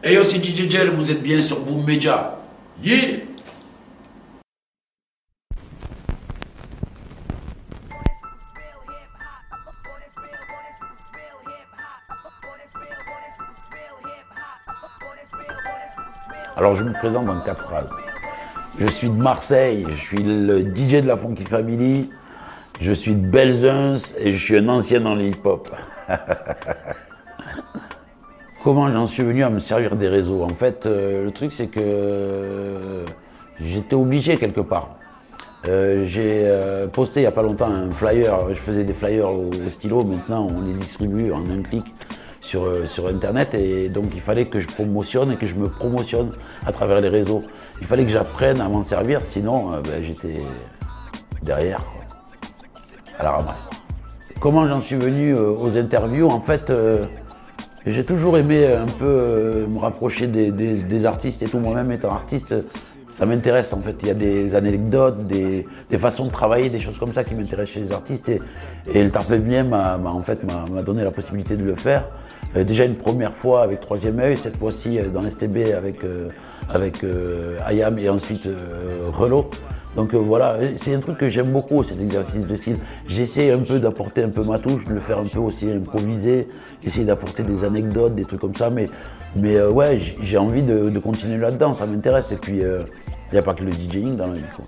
Et yo, c'est DJ Gel, vous êtes bien sur Boom Media. Yeah! Alors je me présente en 4 phrases. Je suis de Marseille, je suis le DJ de la Funky Family, je suis de Belzunce et je suis un ancien dans le hip-hop. Comment j'en suis venu à me servir des réseaux? En fait, le truc c'est que j'étais obligé quelque part. J'ai posté il n'y a pas longtemps un flyer, je faisais des flyers au stylo, maintenant on les distribue en un clic sur internet et donc il fallait que je promotionne et que je me promotionne à travers les réseaux. Il fallait que j'apprenne à m'en servir, sinon j'étais derrière, quoi, à la ramasse. Comment j'en suis venu aux interviews? En fait, j'ai toujours aimé un peu me rapprocher des artistes et tout. Moi-même étant artiste, ça m'intéresse en fait. Il y a des anecdotes, des façons de travailler, des choses comme ça qui m'intéressent chez les artistes. Et le Tarpe Bien m'a donné la possibilité de le faire. Déjà une première fois avec Troisième Œil, cette fois-ci dans STB avec Ayam et ensuite Relo. Donc voilà, c'est un truc que j'aime beaucoup, cet exercice de style. J'essaie un peu d'apporter un peu ma touche, de le faire un peu aussi improviser, essayer d'apporter des anecdotes, des trucs comme ça. Mais ouais, j'ai envie de continuer là-dedans, ça m'intéresse. Et puis, il n'y a pas que le DJing dans la vie, quoi.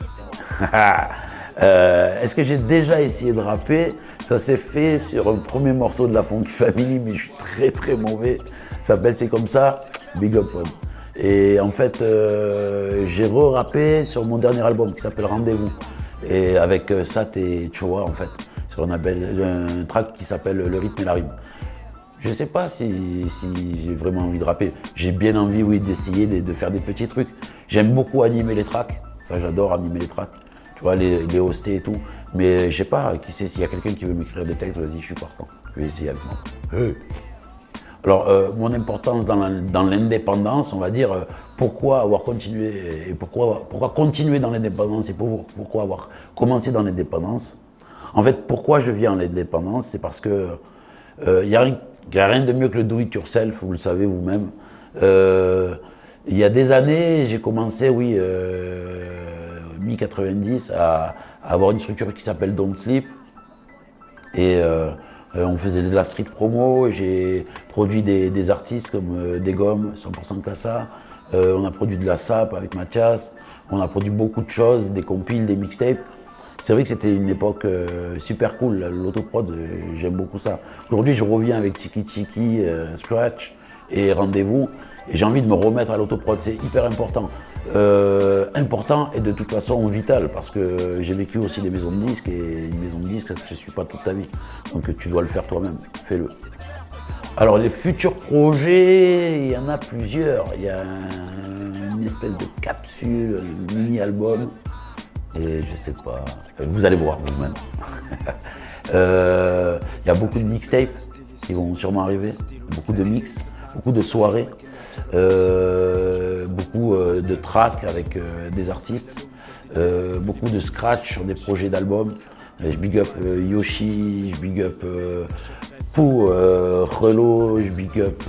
Est-ce que j'ai déjà essayé de rapper? Ça s'est fait sur un premier morceau de la Funky Family, mais je suis très très mauvais. Ça s'appelle C'est comme ça, Big Up One. Et en fait, j'ai re-rappé sur mon dernier album qui s'appelle Rendez-vous. Et avec Sat et Choa, en fait, sur un track qui s'appelle Le rythme et la rime. Je ne sais pas si j'ai vraiment envie de rapper. J'ai bien envie, oui, d'essayer de faire des petits trucs. J'aime beaucoup animer les tracks. Ça, j'adore animer les tracks. Tu vois, les hoster et tout. Mais je sais pas, qui sait, s'il y a quelqu'un qui veut m'écrire des textes, vas-y, je suis partant. Je vais essayer avec moi. Hey. Alors, mon importance dans l'indépendance, on va dire, pourquoi avoir continué et pourquoi continuer dans l'indépendance et pourquoi avoir commencé dans l'indépendance. En fait, pourquoi je viens en l'indépendance, c'est parce que il n'y a rien de mieux que le do it yourself, vous le savez vous-même. Il y a des années, j'ai commencé, oui, mi-90, à avoir une structure qui s'appelle Don't Sleep. Et on faisait de la street promo, et j'ai produit des artistes comme des gommes, 100% Cassa. On a produit de la SAP avec Mathias. On a produit beaucoup de choses, des compiles, des mixtapes. C'est vrai que c'était une époque super cool, l'autoprod, j'aime beaucoup ça. Aujourd'hui, je reviens avec Tiki Tiki, Scratch et Rendez-vous. Et j'ai envie de me remettre à l'autoprod, c'est hyper important. Important et de toute façon vital, parce que j'ai vécu aussi des maisons de disques, et une maison de disques, ça ne te suit pas toute ta vie. Donc tu dois le faire toi-même, fais-le. Alors les futurs projets, il y en a plusieurs. Il y a une espèce de capsule, un mini-album, et je sais pas, vous allez voir vous-même. Il y a beaucoup de mixtapes qui vont sûrement arriver, beaucoup de mix, beaucoup de soirées. Beaucoup de tracks avec des artistes, beaucoup de scratch sur des projets d'albums. Je big up Yoshi, je big up Pou, Relo, je big up.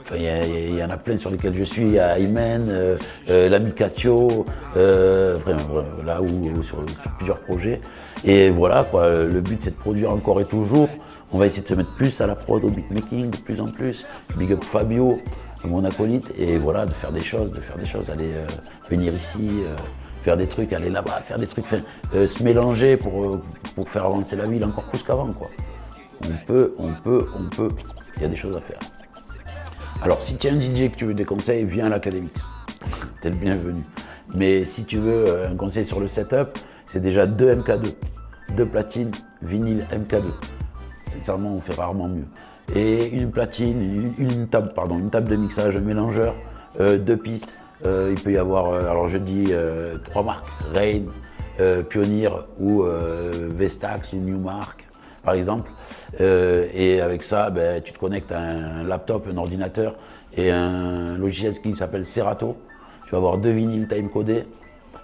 Enfin, il y en a plein sur lesquels je suis. Il y a Imen, l'Amicatio, vraiment là où sur plusieurs projets. Et voilà quoi, le but c'est de produire encore et toujours. On va essayer de se mettre plus à la prod, au beatmaking de plus en plus. Big up Fabio, mon acolyte, et voilà, de faire des choses, aller venir ici, faire des trucs, aller là-bas, faire des trucs, se mélanger pour faire avancer la ville encore plus qu'avant, quoi. On peut, il y a des choses à faire. Alors, si tu es un DJ que tu veux des conseils, viens à l'Académix, t'es le bienvenu. Mais si tu veux un conseil sur le setup, c'est déjà 2 MK2, 2 platines, vinyle MK2. Sincèrement, on fait rarement mieux. Et une platine, une table de mixage, un mélangeur, 2 pistes. Il peut y avoir, alors je dis 3 marques, Rain, Pioneer ou Vestax ou Newmark, par exemple. Et avec ça, tu te connectes à un laptop, un ordinateur et un logiciel qui s'appelle Serato. Tu vas avoir 2 vinyles time-codés,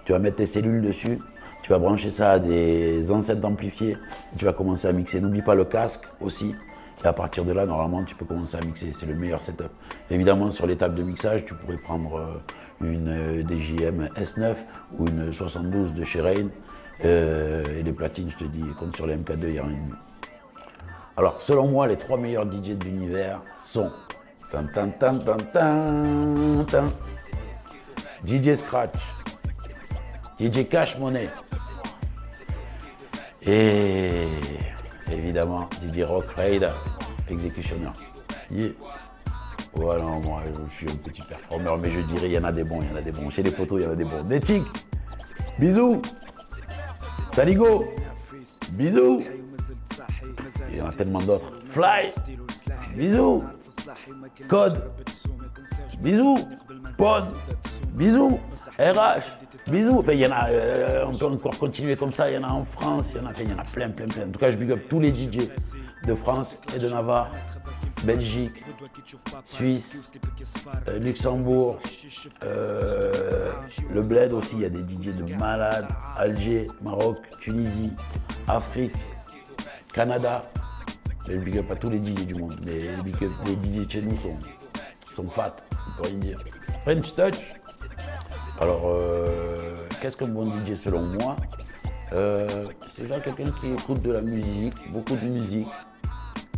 tu vas mettre tes cellules dessus. Tu vas brancher ça à des enceintes amplifiées et tu vas commencer à mixer. N'oublie pas le casque aussi. Et à partir de là, normalement, tu peux commencer à mixer. C'est le meilleur setup. Évidemment, sur les tables de mixage, tu pourrais prendre une DJM S9 ou une 72 de chez Rane. Et les platines, je te dis, comme sur les MK2, il y a rien de mieux. Alors, selon moi, les 3 meilleurs DJ de l'univers sont DJ Scratch, DJ Cash Money et évidemment DJ Rock Raider Executioner. Yeah. Voilà, moi je suis un petit performeur, mais je dirais il y en a des bons, il y en a des bons. Chez les potos, il y en a des bons. Des tics, bisous. Saligo, bisous. Il y en a tellement d'autres. Fly, bisous. Code, bisous. Pon, bisous. RH, bisous. Enfin, il y en a, on peut encore continuer comme ça. Il y en a en France, il y en a plein. En tout cas, je big up tous les DJ de France et de Navarre, Belgique, Suisse, Luxembourg, le Bled aussi. Il y a des DJ de malades. Alger, Maroc, Tunisie, Afrique, Canada. Je big up à tous les DJ du monde. Mais les DJ de chez nous sont fat, on peut rien dire. French Touch. Alors, qu'est-ce qu'un bon DJ selon moi? C'est déjà quelqu'un qui écoute de la musique, beaucoup de musique.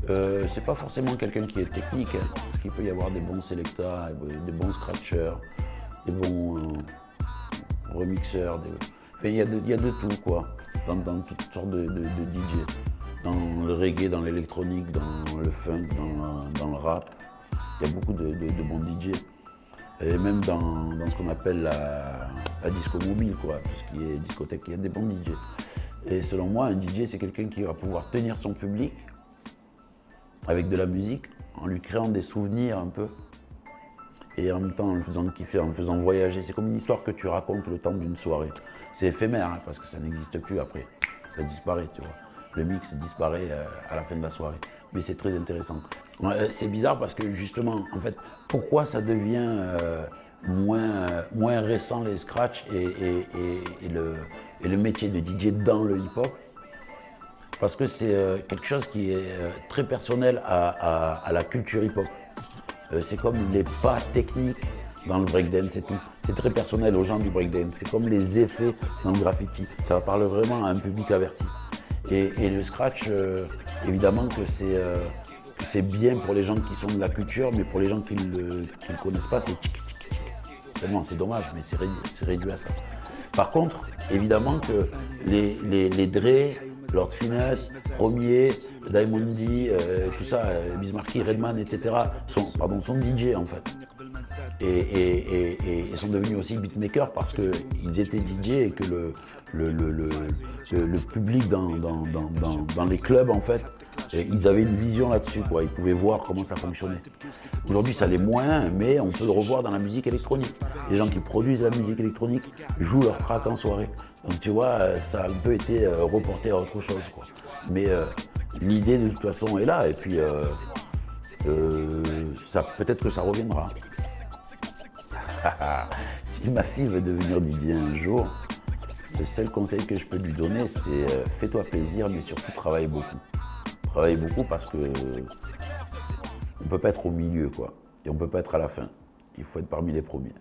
C'est pas forcément quelqu'un qui est technique, hein, parce qu'il peut y avoir des bons sélecteurs, des bons scratchers, des bons remixeurs. Enfin, il y a de tout, quoi, dans toutes sortes de DJ. Dans le reggae, dans l'électronique, dans le funk, dans le rap. Il y a beaucoup de bons DJ. Et même dans ce qu'on appelle la disco mobile, quoi, tout ce qui est discothèque, il y a des bons DJ. Et selon moi, un DJ, c'est quelqu'un qui va pouvoir tenir son public avec de la musique, en lui créant des souvenirs un peu, et en même temps en le faisant kiffer, en le faisant voyager. C'est comme une histoire que tu racontes le temps d'une soirée. C'est éphémère, hein, parce que ça n'existe plus après, ça disparaît, tu vois. Le mix disparaît à la fin de la soirée, mais c'est très intéressant. C'est bizarre parce que justement, en fait, pourquoi ça devient moins récent les scratchs et le métier de DJ dans le hip-hop? Parce que c'est quelque chose qui est très personnel à la culture hip-hop. C'est comme les pas techniques dans le breakdance et tout. C'est très personnel aux gens du breakdance. C'est comme les effets dans le graffiti. Ça va parler vraiment à un public averti. Et le scratch, évidemment que c'est bien pour les gens qui sont de la culture, mais pour les gens qui ne le connaissent pas, c'est tchic tchic tchic. Tellement, c'est dommage, mais c'est réduit à ça. Par contre, évidemment que les Dre, Lord Finesse, Premier, Diamond D, tout ça, Bismarcky, Redman, etc. sont DJ en fait. Et sont devenus aussi beatmakers parce qu'ils étaient DJ et que le public dans les clubs en fait, ils avaient une vision là-dessus, quoi. Ils pouvaient voir comment ça fonctionnait. Aujourd'hui ça l'est moins, mais on peut le revoir dans la musique électronique. Les gens qui produisent la musique électronique jouent leur track en soirée. Donc tu vois, ça a un peu été reporté à autre chose, quoi. Mais l'idée de toute façon est là et puis peut-être que ça reviendra. Si ma fille veut devenir DJ un jour, le seul conseil que je peux lui donner, c'est fais-toi plaisir, mais surtout travaille beaucoup. Travaille beaucoup parce que on peut pas être au milieu, quoi. Et on peut pas être à la fin. Il faut être parmi les premiers.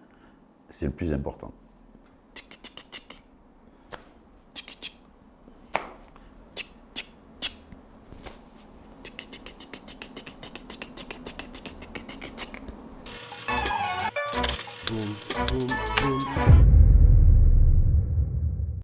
C'est le plus important. Boom, boom, boom.